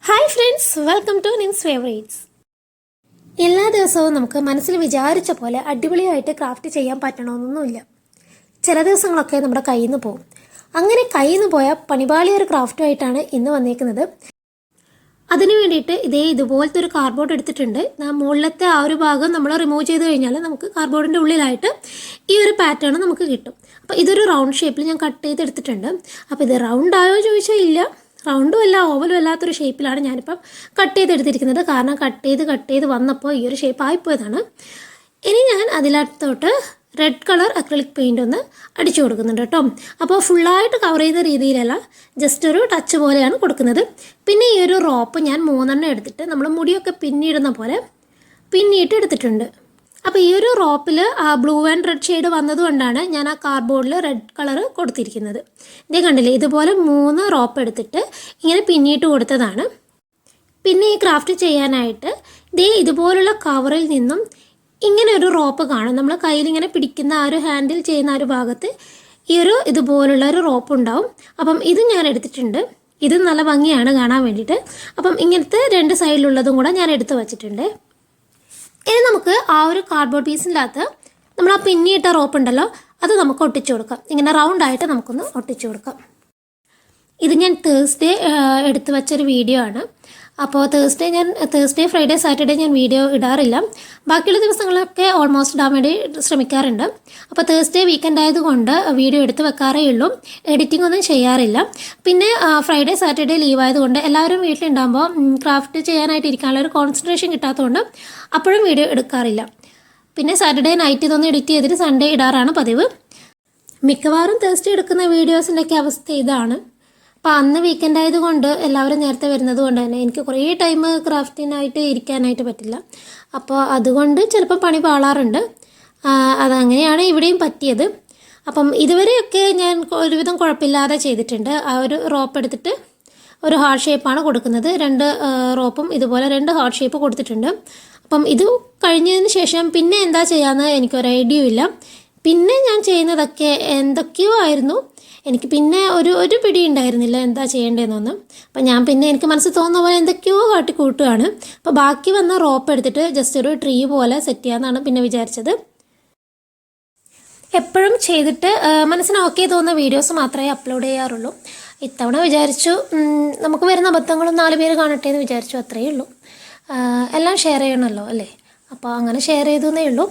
Hi friends, welcome to Nims favourites. എല്ലാ ദിവസവും നമുക്ക് മനസ്സിൽ വിചാരിച്ച പോലെ അടിപൊളിയായിട്ട് ക്രാഫ്റ്റ് ചെയ്യാൻ പറ്റണമെന്നൊന്നുമില്ല. ചില ദിവസങ്ങളൊക്കെ നമ്മുടെ കയ്യിൽ നിന്ന് പോകും. അങ്ങനെ കയ്യിൽ നിന്ന് പോയ പണിപാളി ഒരു ക്രാഫ്റ്റുമായിട്ടാണ് ഇന്ന് വന്നേക്കുന്നത്. അതിന് വേണ്ടിയിട്ട് ഇതുപോലത്തെ ഒരു കാർഡ്ബോർഡ് എടുത്തിട്ടുണ്ട്. മുകളിലത്തെ ആ ഒരു ഭാഗം നമ്മൾ റിമൂവ് ചെയ്ത് കഴിഞ്ഞാൽ നമുക്ക് കാർഡ്ബോർഡിൻ്റെ ഉള്ളിലായിട്ട് ഈ ഒരു പാറ്റേൺ നമുക്ക് കിട്ടും. അപ്പോൾ ഇതൊരു റൗണ്ട് ഷേപ്പിൽ ഞാൻ കട്ട് ചെയ്തെടുത്തിട്ടുണ്ട്. അപ്പോൾ ഇത് റൗണ്ട് ആയോ ചോദിച്ചാൽ ഇല്ല, റൗണ്ടും അല്ല ഓവലും അല്ലാത്തൊരു ഷേപ്പിലാണ് ഞാനിപ്പം കട്ട് ചെയ്തെടുത്തിരിക്കുന്നത്. കാരണം കട്ട് ചെയ്ത് വന്നപ്പോൾ ഈ ഒരു ഷേപ്പ് ആയിപ്പോയതാണ്. ഇനി ഞാൻ അതിനകത്തോട്ട് റെഡ് കളർ അക്രിലിക് പെയിൻ്റ് ഒന്ന് അടിച്ചു കൊടുക്കുന്നുണ്ട് കേട്ടോ. അപ്പോൾ ഫുള്ളായിട്ട് കവർ ചെയ്യുന്ന രീതിയിലല്ല, ജസ്റ്റ് ഒരു ടച്ച് പോലെയാണ് കൊടുക്കുന്നത്. പിന്നെ ഈ ഒരു റോപ്പ് ഞാൻ 3 എടുത്തിട്ട് നമ്മൾ മുടിയൊക്കെ പിന്നിടുന്ന പോലെ പിന്നിയിട്ട് എടുത്തിട്ടുണ്ട്. അപ്പോൾ ഈ ഒരു റോപ്പിൽ ബ്ലൂ ആൻഡ് റെഡ് ഷെയ്ഡ് വന്നതുകൊണ്ടാണ് ഞാൻ ആ കാർഡ്ബോർഡിൽ റെഡ് കളർ കൊടുത്തിരിക്കുന്നത്. ഇതേ കണ്ടില്ലേ, ഇതുപോലെ 3 റോപ്പ് എടുത്തിട്ട് ഇങ്ങനെ പിന്നിയിട്ട് കൊടുത്തതാണ്. പിന്നെ ഈ ക്രാഫ്റ്റ് ചെയ്യാനായിട്ട് ഇതുപോലുള്ള കവറിൽ നിന്നും ഇങ്ങനെ ഒരു റോപ്പ് കാണും. നമ്മൾ കയ്യിലിങ്ങനെ പിടിക്കുന്ന ആ ഒരു ഹാൻഡിൽ ചെയ്യുന്ന ആ ഒരു ഭാഗത്ത് ഇതുപോലുള്ള ഒരു റോപ്പ് ഉണ്ടാവും. അപ്പം ഇത് ഞാൻ എടുത്തിട്ടുണ്ട്. ഇത് നല്ല ഭംഗിയാണ് കാണാൻ വേണ്ടിയിട്ട്. അപ്പം ഇങ്ങനത്തെ 2 സൈഡിലുള്ളതും കൂടെ ഞാൻ എടുത്ത് വച്ചിട്ടുണ്ട്. ഇനി നമുക്ക് ആ ഒരു കാർഡ്ബോർഡ് പീസിൻ്റെ നമ്മൾ ആ പിന്നിയിട്ട റോപ്പ് ഉണ്ടല്ലോ, അത് നമുക്ക് ഒട്ടിച്ചു കൊടുക്കാം. ഇങ്ങനെ റൗണ്ടായിട്ട് നമുക്കൊന്ന് ഒട്ടിച്ചു കൊടുക്കാം. ഇത് ഞാൻ തേഴ്സ്ഡേ എടുത്തു വച്ചൊരു വീഡിയോ ആണ്. അപ്പോൾ തേഴ്സ്ഡേ ഫ്രൈഡേ സാറ്റർഡേ ഞാൻ വീഡിയോ ഇടാറില്ല. ബാക്കിയുള്ള ദിവസങ്ങളൊക്കെ ഓൾമോസ്റ്റ് ഇടാൻ വേണ്ടി ശ്രമിക്കാറുണ്ട്. അപ്പോൾ തേഴ്സ്ഡേ വീക്കെൻഡ് ആയതുകൊണ്ട് വീഡിയോ എടുത്ത് വെക്കാറേ ഉള്ളൂ, എഡിറ്റിംഗ് ഒന്നും ചെയ്യാറില്ല. പിന്നെ ഫ്രൈഡേ സാറ്റർഡേ ലീവ് ആയതുകൊണ്ട് എല്ലാവരും വീട്ടിലുണ്ടാകുമ്പോൾ ക്രാഫ്റ്റ് ചെയ്യാനായിട്ട് ഇരിക്കാനുള്ള ഒരു കോൺസെൻട്രേഷൻ കിട്ടാത്തതുകൊണ്ട് അപ്പോഴും വീഡിയോ എടുക്കാറില്ല. പിന്നെ സാറ്റർഡേ നൈറ്റ് ഇതൊന്ന് എഡിറ്റ് ചെയ്തിട്ട് സൺഡേ ഇടാറാണ് പതിവ്. മിക്കവാറും തേഴ്സ്ഡേ എടുക്കുന്ന വീഡിയോസിൻ്റെയൊക്കെ അവസ്ഥ ഇതാണ്. അപ്പോൾ അന്ന് വീക്കെൻഡ് ആയതുകൊണ്ട് എല്ലാവരും നേരത്തെ വരുന്നത് കൊണ്ട് തന്നെ എനിക്ക് കുറേ ടൈം ക്രാഫ്റ്റിനായിട്ട് ഇരിക്കാനായിട്ട് പറ്റില്ല. അപ്പോൾ അതുകൊണ്ട് ചിലപ്പോൾ പണി പാളാറുണ്ട്. അതങ്ങനെയാണ് ഇവിടെയും പറ്റിയത്. അപ്പം ഇതുവരെയൊക്കെ ഞാൻ ഒരുവിധം കുഴപ്പമില്ലാതെ ചെയ്തിട്ടുണ്ട്. ആ ഒരു റോപ്പ് എടുത്തിട്ട് ഒരു ഹാർട്ട് ഷേപ്പാണ് കൊടുക്കുന്നത്. 2 റോപ്പും ഇതുപോലെ 2 ഹാർട്ട് ഷേപ്പ് കൊടുത്തിട്ടുണ്ട്. അപ്പം ഇത് കഴിഞ്ഞതിന് ശേഷം പിന്നെ എന്താ ചെയ്യാമെന്ന് എനിക്കൊരു ഐഡിയ ഇല്ല. പിന്നെ ഞാൻ ചെയ്യുന്നതൊക്കെ എന്തൊക്കെയോ ആയിരുന്നു. എനിക്ക് പിന്നെ ഒരു പിടി ഉണ്ടായിരുന്നില്ല എന്താ ചെയ്യേണ്ടതെന്നൊന്നും. അപ്പം ഞാൻ പിന്നെ എനിക്ക് മനസ്സിൽ തോന്നുന്ന പോലെ എന്തൊക്കെയോ കാട്ടിക്കൂട്ടുകയാണ്. അപ്പോൾ ബാക്കി വന്ന റോപ്പ് എടുത്തിട്ട് ജസ്റ്റ് ഒരു ട്രീ പോലെ സെറ്റ് ചെയ്യാമെന്നാണ് പിന്നെ വിചാരിച്ചത്. എപ്പോഴും ചെയ്തിട്ട് മനസ്സിന് ഓക്കെ തോന്നുന്ന വീഡിയോസ് മാത്രമേ അപ്ലോഡ് ചെയ്യാറുള്ളൂ. ഇത്തവണ വിചാരിച്ചു നമുക്ക് വരുന്ന അബദ്ധങ്ങളും 4 പേര് കാണട്ടെ എന്ന് വിചാരിച്ചു, അത്രയേ ഉള്ളൂ. എല്ലാം ഷെയർ ചെയ്യണമല്ലോ അല്ലേ, അപ്പോൾ അങ്ങനെ ഷെയർ ചെയ്തു എന്നേ ഉള്ളൂ.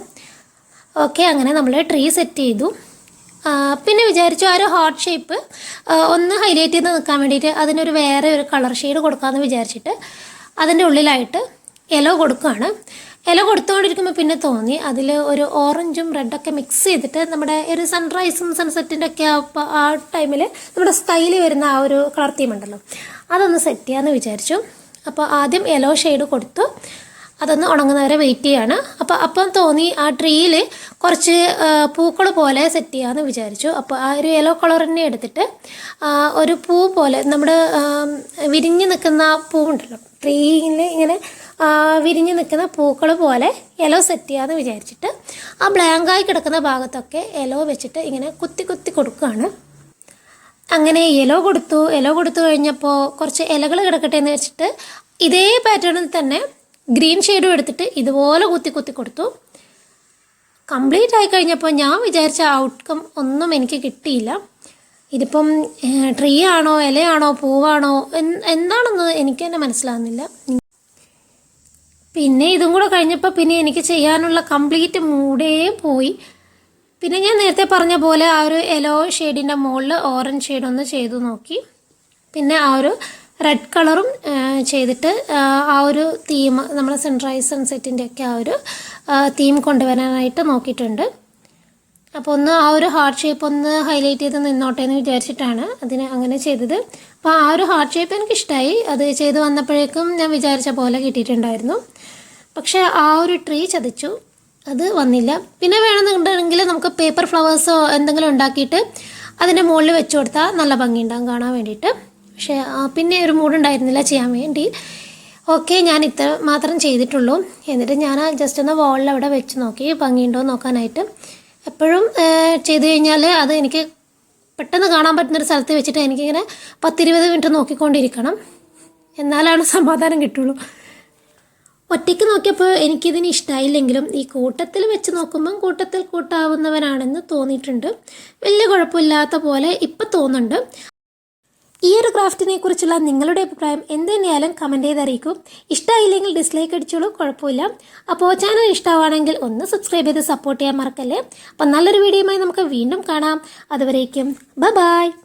ഓക്കെ, അങ്ങനെ നമ്മൾ ട്രീ സെറ്റ് ചെയ്തു. പിന്നെ വിചാരിച്ചു ആ ഒരു ഹാർട്ട് ഷേപ്പ് ഒന്ന് ഹൈലൈറ്റ് ചെയ്ത് നിൽക്കാൻ വേണ്ടിയിട്ട് അതിനൊരു വേറെ ഒരു കളർ ഷെയ്ഡ് കൊടുക്കാമെന്ന് വിചാരിച്ചിട്ട് അതിൻ്റെ ഉള്ളിലായിട്ട് യെല്ലോ കൊടുക്കുകയാണ്. യെല്ലോ കൊടുത്തുകൊണ്ടിരിക്കുമ്പോൾ പിന്നെ തോന്നി അതിൽ ഒരു ഓറഞ്ചും റെഡൊക്കെ മിക്സ് ചെയ്തിട്ട് നമ്മുടെ ഒരു സൺറൈസും സൺസെറ്റിൻ്റെ ഒക്കെ ആ ടൈമിൽ നമ്മുടെ സ്കൈയിൽ വരുന്ന ആ ഒരു കളർ തീം ഉണ്ടല്ലോ, അതൊന്ന് സെറ്റ് ചെയ്യാമെന്ന് വിചാരിച്ചു. അപ്പോൾ ആദ്യം യെല്ലോ ഷെയ്ഡ് കൊടുത്തു, അതൊന്ന് ഉണങ്ങുന്നവരെ വെയിറ്റ് ചെയ്യാണ്. അപ്പം തോന്നി ആ ട്രീയിൽ കുറച്ച് പൂക്കൾ പോലെ സെറ്റ് ചെയ്യാമെന്ന് വിചാരിച്ചു. അപ്പോൾ ആ ഒരു യെല്ലോ കളർ തന്നെ എടുത്തിട്ട് ഒരു പൂ പോലെ നമ്മുടെ വിരിഞ്ഞ് നിൽക്കുന്ന പൂവുണ്ടല്ലോ, ട്രീയിൽ ഇങ്ങനെ വിരിഞ്ഞ് നിൽക്കുന്ന പൂക്കൾ പോലെ യെല്ലോ സെറ്റ് ചെയ്യാമെന്ന് വിചാരിച്ചിട്ട് ആ ബ്ലാങ്കായി കിടക്കുന്ന ഭാഗത്തൊക്കെ യെല്ലോ വെച്ചിട്ട് ഇങ്ങനെ കുത്തി കൊടുക്കുകയാണ്. അങ്ങനെ യെല്ലോ കൊടുത്തു കഴിഞ്ഞപ്പോൾ കുറച്ച് ഇലകൾ കിടക്കട്ടെ എന്ന് വെച്ചിട്ട് ഇതേ പാറ്റേണിൽ തന്നെ ഗ്രീൻ ഷെയ്ഡും എടുത്തിട്ട് ഇതുപോലെ കുത്തി കൊടുത്തു. കംപ്ലീറ്റ് ആയി കഴിഞ്ഞപ്പോൾ ഞാൻ വിചാരിച്ച ഔട്ട്കം ഒന്നും എനിക്ക് കിട്ടിയില്ല. ഇതിപ്പം ട്രീ ആണോ ഇലയാണോ പൂവാണോ എന്താണെന്ന് എനിക്ക് തന്നെ മനസ്സിലാകുന്നില്ല. പിന്നെ ഇതും കൂടെ കഴിഞ്ഞപ്പോൾ പിന്നെ എനിക്ക് ചെയ്യാനുള്ള കംപ്ലീറ്റ് മൂഡേ പോയി. പിന്നെ ഞാൻ നേരത്തെ പറഞ്ഞ പോലെ ആ ഒരു യെല്ലോ ഷെയ്ഡിൻ്റെ മുകളിൽ ഓറഞ്ച് ഷെയ്ഡൊന്ന് ചെയ്തു നോക്കി. പിന്നെ ആ ഒരു റെഡ് കളറും ചെയ്തിട്ട് ആ ഒരു തീം നമ്മുടെ സൺറൈസ് സൺസെറ്റിൻ്റെ ഒക്കെ ആ ഒരു തീം കൊണ്ടുവരാനായിട്ട് നോക്കിയിട്ടുണ്ട്. അപ്പോൾ ഒന്ന് ആ ഒരു ഹാർട്ട് ഷേപ്പ് ഒന്ന് ഹൈലൈറ്റ് ചെയ്ത് നിന്നോട്ടെ എന്ന് വിചാരിച്ചിട്ടാണ് അതിന് അങ്ങനെ ചെയ്തത്. അപ്പോൾ ആ ഒരു ഹാർട്ട് ഷേപ്പ് എനിക്കിഷ്ടമായി. അത് ചെയ്ത് വന്നപ്പോഴേക്കും ഞാൻ വിചാരിച്ച പോലെ കിട്ടിയിട്ടുണ്ടായിരുന്നു. പക്ഷേ ആ ഒരു ട്രീ ചതിച്ചു, അത് വന്നില്ല. പിന്നെ വേണമെന്നുണ്ടെങ്കിൽ നമുക്ക് പേപ്പർ ഫ്ലവേഴ്സോ എന്തെങ്കിലും ഉണ്ടാക്കിയിട്ട് അതിൻ്റെ മുകളിൽ വെച്ച് കൊടുത്താൽ നല്ല ഭംഗിയുണ്ടാകും കാണാൻ വേണ്ടിയിട്ട്. പക്ഷേ പിന്നെ ഒരു മൂഡുണ്ടായിരുന്നില്ല ചെയ്യാൻ വേണ്ടി. ഓക്കെ, ഞാൻ ഇത്ര മാത്രം ചെയ്തിട്ടുള്ളൂ. എന്നിട്ട് ഞാൻ ജസ്റ്റ് ഒന്ന് വാളിൽ അവിടെ വെച്ച് നോക്കി ഭംഗിയുണ്ടോ നോക്കാനായിട്ട്. എപ്പോഴും ചെയ്ത് കഴിഞ്ഞാൽ അത് എനിക്ക് പെട്ടെന്ന് കാണാൻ പറ്റുന്നൊരു സ്ഥലത്ത് വെച്ചിട്ട് എനിക്കിങ്ങനെ 10-20 മിനിറ്റ് നോക്കിക്കൊണ്ടിരിക്കണം. എന്നാലാണ് സമാധാനം കിട്ടുള്ളൂ. ഒറ്റയ്ക്ക് നോക്കിയപ്പോൾ എനിക്കിതിന് ഇഷ്ടമായില്ലെങ്കിലും ഈ കൂട്ടത്തിൽ വെച്ച് നോക്കുമ്പം കൂട്ടത്തിൽ കൂട്ടാവുന്നവനാണെന്ന് തോന്നിയിട്ടുണ്ട്. വലിയ കുഴപ്പമില്ലാത്ത പോലെ ഇപ്പം തോന്നുന്നുണ്ട്. ഈ ഒരു ക്രാഫ്റ്റിനെ കുറിച്ചുള്ള നിങ്ങളുടെ അഭിപ്രായം എന്ത് തന്നെയായാലും കമൻറ്റ് ചെയ്ത് അറിയിക്കും. ഇഷ്ടമായില്ലെങ്കിൽ ഡിസ്ലൈക്ക് അടിച്ചോളൂ, കുഴപ്പമില്ല. അപ്പോൾ ചാനൽ ഇഷ്ടമാണെങ്കിൽ ഒന്ന് സബ്സ്ക്രൈബ് ചെയ്ത് സപ്പോർട്ട് ചെയ്യാൻ മറക്കല്ലേ. അപ്പം നല്ലൊരു വീഡിയോയുമായി നമുക്ക് വീണ്ടും കാണാം. അതുവരേക്കും ബൈ.